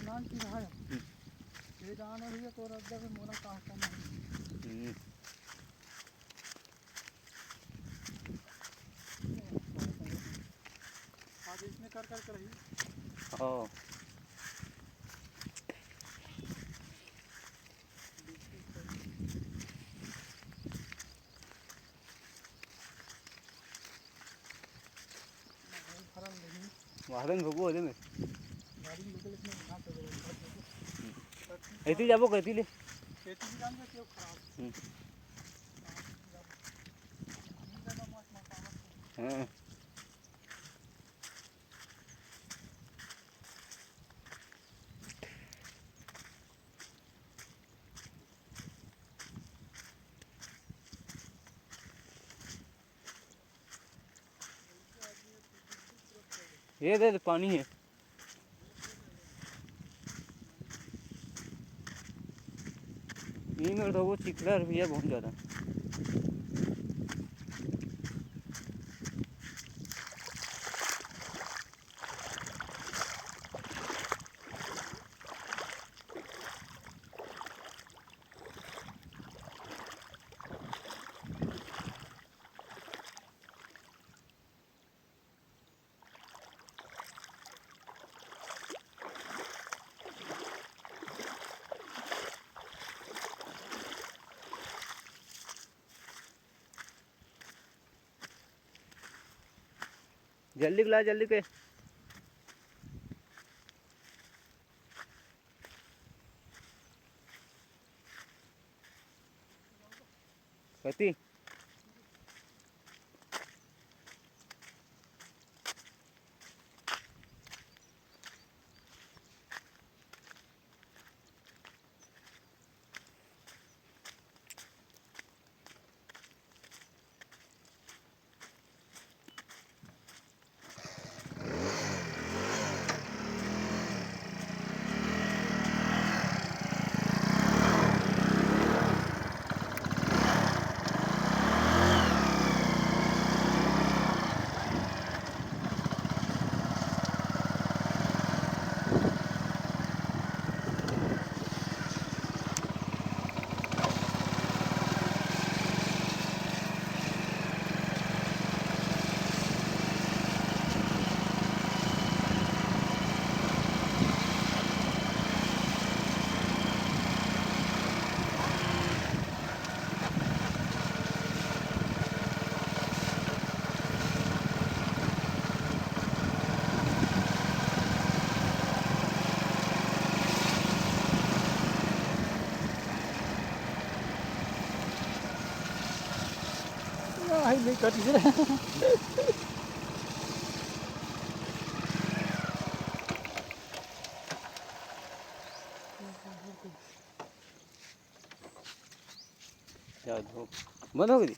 लहान की रहा हे जाने भैया तो रद्दा में मोना का हटा नहीं आज इसमें कर कर रही हाँ वाहन भोगो होते में ऐसी जाबो कहती ले खेती की जान के खराब हाँ ये दे पानी है ये मेरे तो वो चिकला भैया बहुत ज़्यादा जल्दी ला जल्दी के कती आई नहीं कट गया बंद हो गई।